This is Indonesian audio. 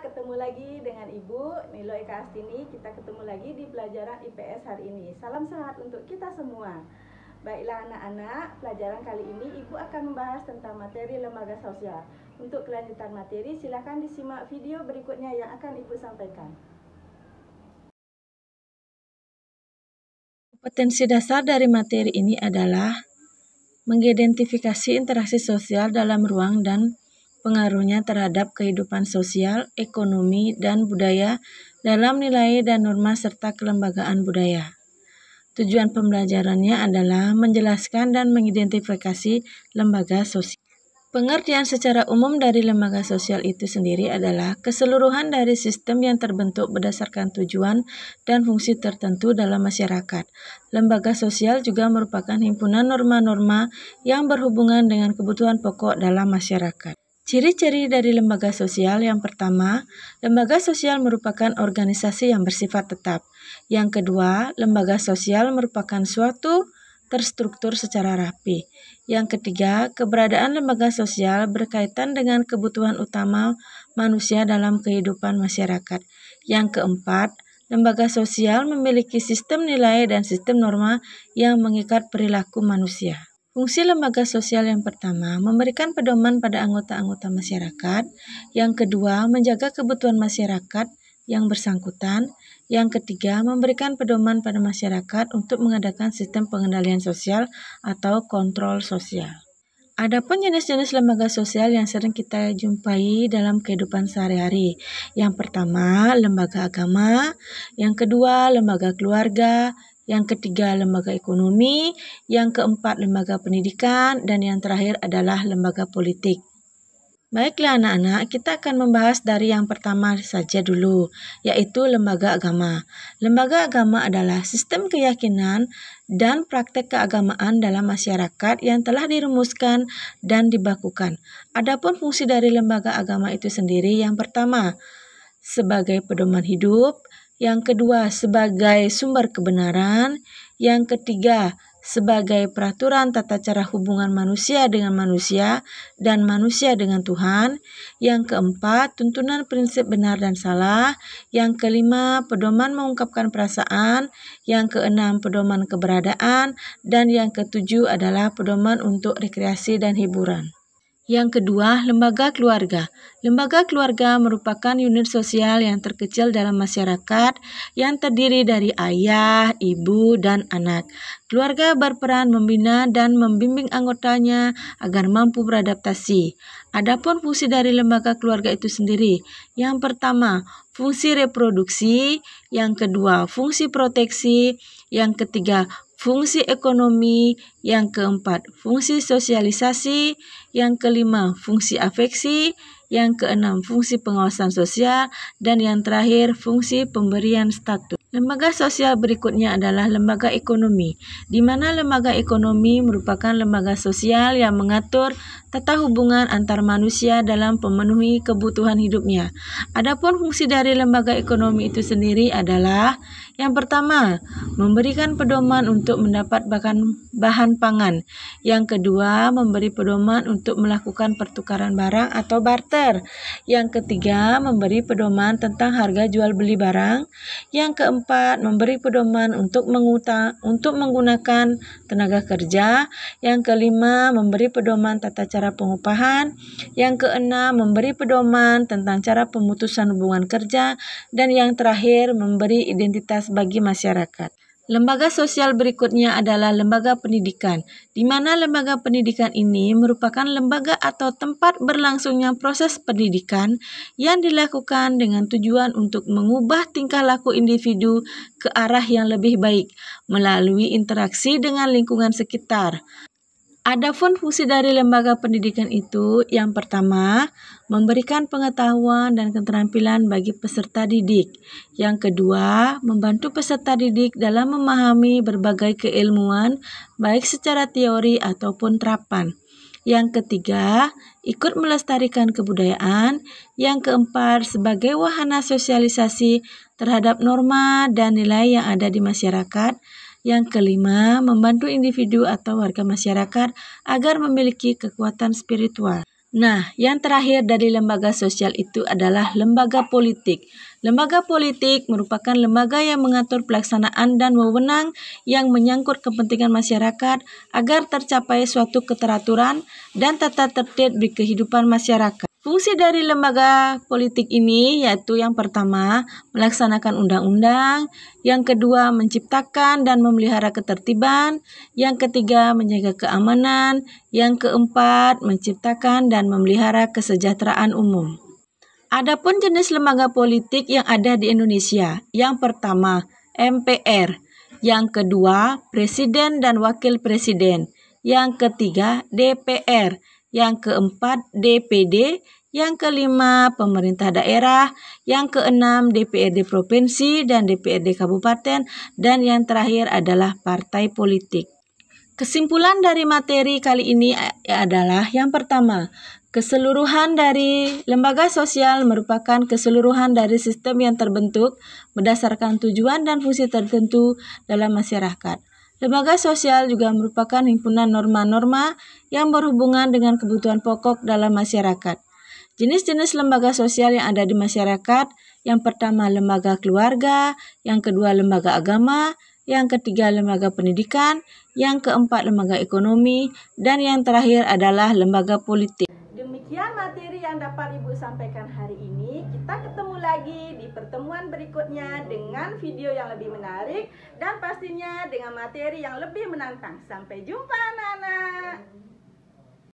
ketemu lagi dengan Ibu Nilo Eka Astini. Kita ketemu lagi di pelajaran IPS hari ini. Salam sehat untuk kita semua. Baiklah anak-anak, pelajaran kali ini Ibu akan membahas tentang materi lembaga sosial. Untuk kelanjutan materi, silakan disimak video berikutnya yang akan Ibu sampaikan. Kompetensi dasar dari materi ini adalah mengidentifikasi interaksi sosial dalam ruang dan pengaruhnya terhadap kehidupan sosial, ekonomi, dan budaya dalam nilai dan norma serta kelembagaan budaya. Tujuan pembelajarannya adalah menjelaskan dan mengidentifikasi lembaga sosial. Pengertian secara umum dari lembaga sosial itu sendiri adalah keseluruhan dari sistem yang terbentuk berdasarkan tujuan dan fungsi tertentu dalam masyarakat. Lembaga sosial juga merupakan himpunan norma-norma yang berhubungan dengan kebutuhan pokok dalam masyarakat. Ciri-ciri dari lembaga sosial: yang pertama, lembaga sosial merupakan organisasi yang bersifat tetap. Yang kedua, lembaga sosial merupakan suatu terstruktur secara rapi. Yang ketiga, keberadaan lembaga sosial berkaitan dengan kebutuhan utama manusia dalam kehidupan masyarakat. Yang keempat, lembaga sosial memiliki sistem nilai dan sistem norma yang mengikat perilaku manusia. Fungsi lembaga sosial yang pertama, memberikan pedoman pada anggota-anggota masyarakat. Yang kedua, menjaga kebutuhan masyarakat yang bersangkutan. Yang ketiga, memberikan pedoman pada masyarakat untuk mengadakan sistem pengendalian sosial atau kontrol sosial. Adapun jenis-jenis lembaga sosial yang sering kita jumpai dalam kehidupan sehari-hari. Yang pertama, lembaga agama. Yang kedua, lembaga keluarga. Yang ketiga, lembaga ekonomi. Yang keempat, lembaga pendidikan. Dan yang terakhir adalah lembaga politik. Baiklah anak-anak, kita akan membahas dari yang pertama saja dulu, yaitu lembaga agama. Lembaga agama adalah sistem keyakinan dan praktek keagamaan dalam masyarakat yang telah dirumuskan dan dibakukan. Adapun fungsi dari lembaga agama itu sendiri, yang pertama, sebagai pedoman hidup. Yang kedua, sebagai sumber kebenaran. Yang ketiga, sebagai peraturan tata cara hubungan manusia dengan manusia dan manusia dengan Tuhan. Yang keempat, tuntunan prinsip benar dan salah. Yang kelima, pedoman mengungkapkan perasaan. Yang keenam, pedoman keberadaan. Dan yang ketujuh adalah pedoman untuk rekreasi dan hiburan. Yang kedua, lembaga keluarga. Lembaga keluarga merupakan unit sosial yang terkecil dalam masyarakat yang terdiri dari ayah, ibu, dan anak. Keluarga berperan membina dan membimbing anggotanya agar mampu beradaptasi. Adapun fungsi dari lembaga keluarga itu sendiri, yang pertama, fungsi reproduksi. Yang kedua, fungsi proteksi. Yang ketiga, fungsi ekonomi. Yang keempat, fungsi sosialisasi. Yang kelima, fungsi afeksi. Yang keenam, fungsi pengawasan sosial. Dan yang terakhir, fungsi pemberian status. Lembaga sosial berikutnya adalah lembaga ekonomi, di mana lembaga ekonomi merupakan lembaga sosial yang mengatur tata hubungan antar manusia dalam memenuhi kebutuhan hidupnya. Adapun fungsi dari lembaga ekonomi itu sendiri adalah, yang pertama, memberikan pedoman untuk mendapat bahan pangan. Yang kedua, memberi pedoman untuk melakukan pertukaran barang atau barter. Yang ketiga, memberi pedoman tentang harga jual beli barang. Yang keempat, memberi pedoman untuk menggunakan tenaga kerja. Yang kelima, memberi pedoman tata cara pengupahan. Yang keenam, memberi pedoman tentang cara pemutusan hubungan kerja. Dan yang terakhir, memberi identitas bagi masyarakat. Lembaga sosial berikutnya adalah lembaga pendidikan, di mana lembaga pendidikan ini merupakan lembaga atau tempat berlangsungnya proses pendidikan yang dilakukan dengan tujuan untuk mengubah tingkah laku individu ke arah yang lebih baik melalui interaksi dengan lingkungan sekitar. Adapun fungsi dari lembaga pendidikan itu, yang pertama, memberikan pengetahuan dan keterampilan bagi peserta didik. Yang kedua, membantu peserta didik dalam memahami berbagai keilmuan, baik secara teori ataupun terapan. Yang ketiga, ikut melestarikan kebudayaan. Yang keempat, sebagai wahana sosialisasi terhadap norma dan nilai yang ada di masyarakat. Yang kelima, membantu individu atau warga masyarakat agar memiliki kekuatan spiritual. Nah, yang terakhir dari lembaga sosial itu adalah lembaga politik. Lembaga politik merupakan lembaga yang mengatur pelaksanaan dan wewenang yang menyangkut kepentingan masyarakat agar tercapai suatu keteraturan dan tata tertib di kehidupan masyarakat. Fungsi dari lembaga politik ini yaitu yang pertama, melaksanakan undang-undang, yang kedua, menciptakan dan memelihara ketertiban, yang ketiga, menjaga keamanan, yang keempat, menciptakan dan memelihara kesejahteraan umum. Adapun jenis lembaga politik yang ada di Indonesia, yang pertama, MPR, yang kedua, Presiden dan Wakil Presiden, yang ketiga, DPR, yang keempat, DPD, yang kelima, pemerintah daerah, yang keenam, DPRD provinsi dan DPRD kabupaten, dan yang terakhir adalah partai politik. Kesimpulan dari materi kali ini adalah yang pertama, keseluruhan dari lembaga sosial merupakan keseluruhan dari sistem yang terbentuk berdasarkan tujuan dan fungsi tertentu dalam masyarakat. Lembaga sosial juga merupakan himpunan norma-norma yang berhubungan dengan kebutuhan pokok dalam masyarakat. Jenis-jenis lembaga sosial yang ada di masyarakat, yang pertama lembaga keluarga, yang kedua lembaga agama, yang ketiga lembaga pendidikan, yang keempat lembaga ekonomi, dan yang terakhir adalah lembaga politik. Demikian materi yang dapat Ibu sampaikan hari ini. Kita ketemu lagi di pertemuan berikutnya dengan video yang lebih menarik dan pastinya dengan materi yang lebih menantang. Sampai jumpa anak-anak.